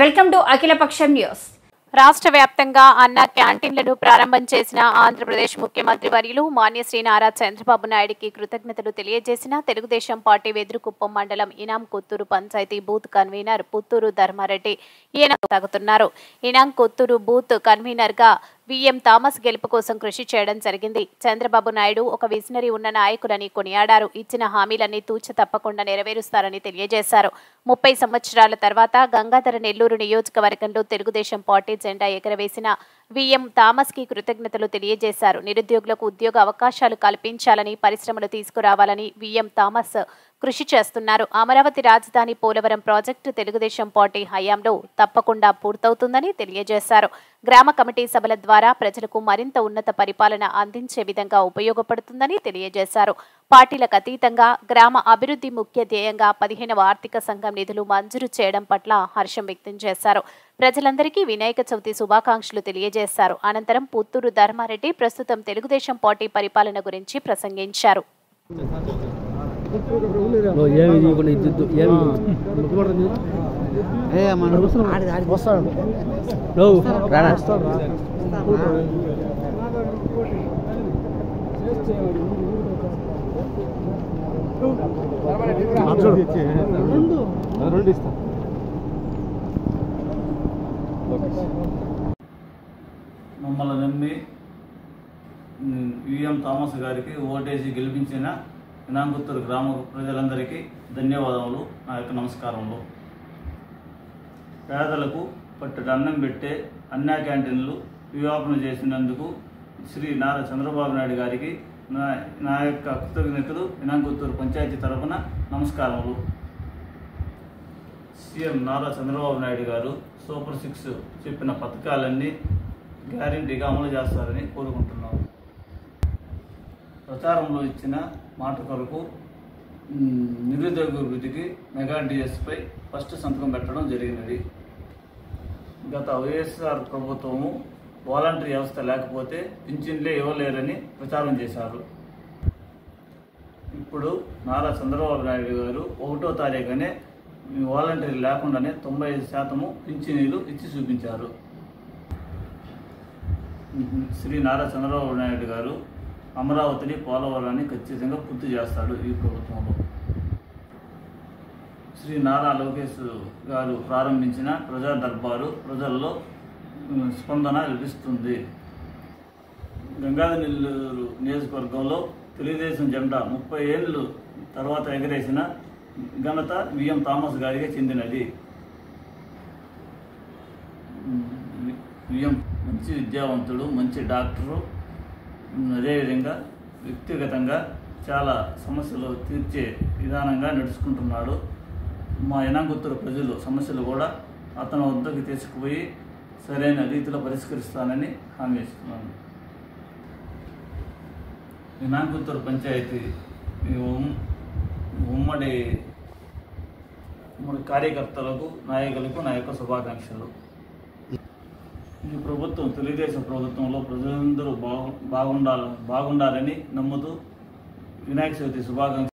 Welcome to అఖిలపక్షం news. రాష్ట్ర వ్యాప్తంగా అన్న క్యాంటీన్లను ప్రారంభం చేసిన ఆంధ్రప్రదేశ్ ముఖ్యమంత్రి వర్యులు మాన్యశ్రీ నారా చంద్రబాబు నాయుడుకి కృతజ్ఞతలు తెలియజేసిన తెలుగుదేశం పార్టీ వెదురుకుప్పం మండలం ఇనాం కొత్తూరు పంచాయతీ బూత్ కన్వీనర్ పుత్తూరు ధర్మారెడ్డి ఈయన సాగుతున్నారు. ఇనాం కొత్తూరు బూత్ కన్వీనర్ గా విఎం థామస్ గెలుపు కోసం కృషి చేయడం జరిగింది. చంద్రబాబు నాయుడు ఒక విజనరీ ఉన్న నాయకులని కొనియాడారు. ఇచ్చిన హామీలన్నీ తూచ తప్పకుండా నెరవేరుస్తారని తెలియజేశారు. 30 సంవత్సరాల తర్వాత గంగాధర నెల్లూరు నియోజకవర్గంలో తెలుగుదేశం పార్టీ జెండా ఎగరవేసిన విఎం థామస్ కి కృతజ్ఞతలు తెలియజేశారు. నిరుద్యోగులకు ఉద్యోగ అవకాశాలు కల్పించాలని, పరిశ్రమలు తీసుకురావాలని విఎం థామస్ కృషి చేస్తున్నారు. అమరావతి రాజధాని పోలవరం ప్రాజెక్టు తెలుగుదేశం పార్టీ హయాంలో తప్పకుండా పూర్తవుతుందని తెలియజేశారు. గ్రామ కమిటీ సభల ద్వారా ప్రజలకు మరింత ఉన్నత పరిపాలన అందించే విధంగా ఉపయోగపడుతుందని తెలియజేశారు. పార్టీలకు అతీతంగా గ్రామ అభివృద్ధి ముఖ్య ధ్యేయంగా 15వ ఆర్థిక సంఘం నిధులు మంజూరు చేయడం పట్ల హర్షం వ్యక్తం చేశారు. ప్రజలందరికీ వినాయక చవితి శుభాకాంక్షలు తెలియజేశారు. అనంతరం పుత్తూరు ధర్మారెడ్డి ప్రస్తుతం తెలుగుదేశం పార్టీ పరిపాలన గురించి ప్రసంగించారు. మమ్మల్ని నమ్మి విఎం థామస్ గారికి ఓటేసి గెలిపించిన ఇనాంకుత్తూరు గ్రామ ప్రజలందరికీ ధన్యవాదములు. నా యొక్క నమస్కారములు. పేదలకు పట్టెడు అన్నం పెట్టే అన్నా క్యాంటీన్లు వివాపన చేసినందుకు శ్రీ నారా చంద్రబాబు నాయుడు గారికి నా యొక్క కృతజ్ఞతలు ఇనాంకుత్తూరు పంచాయతీ తరఫున నమస్కారములు. సీఎం నారా చంద్రబాబు నాయుడు గారు సూపర్ 6 చెప్పిన పథకాలన్నీ గ్యారెంటీగా అమలు చేస్తారని కోరుకుంటున్నాము. ప్రచారంలో ఇచ్చిన మాట కొరకు నిరుద్యోగ అభివృద్ధికి మెగా డిఎస్పై ఫస్ట్ సంతకం పెట్టడం జరిగినది. గత వైఎస్ఆర్ ప్రభుత్వము వాలంటరీ వ్యవస్థ లేకపోతే పింఛన్లే ఇవ్వలేరని ప్రచారం చేశారు. ఇప్పుడు నారా చంద్రబాబు నాయుడు గారు 1వ తారీఖునే వాలంటరీ లేకుండానే 95% పింఛనీలు ఇచ్చి చూపించారు. శ్రీ నారా చంద్రబాబు నాయుడు గారు అమరావతిని, పోలవరాన్ని ఖచ్చితంగా పూర్తి చేస్తాడు. ఈ ప్రభుత్వంలో శ్రీ నారా లోకేష్ గారు ప్రారంభించిన ప్రజా దర్బారు ప్రజల్లో స్పందన లభిస్తుంది. గంగాధర నెల్లూరు నియోజకవర్గంలో తెలుగుదేశం జెండా 30 ఏళ్ళు తర్వాత ఎగరేసిన ఘనత విఎం థామస్ గారికి చెందినది. విఎం మంచి విద్యావంతుడు, మంచి డాక్టరు. అదేవిధంగా వ్యక్తిగతంగా చాలా సమస్యలు తీర్చే విధానంగా నడుచుకుంటున్నాడు. మా ఇనాంకుత్తూరు ప్రజలు సమస్యలు కూడా అతని వద్దకు తీసుకుపోయి సరైన రీతిలో పరిష్కరిస్తానని హామీ ఇస్తున్నాను. ఇనాంకుత్తూరు పంచాయతీ ఉమ్మడి కార్యకర్తలకు, నాయకులకు నా యొక్క శుభాకాంక్షలు. ఈ ప్రభుత్వం తెలుగుదేశం ప్రభుత్వంలో ప్రజలందరూ బాగుండాలని నమ్ముతూ వినాయక చవితి శుభాకాంక్షలు.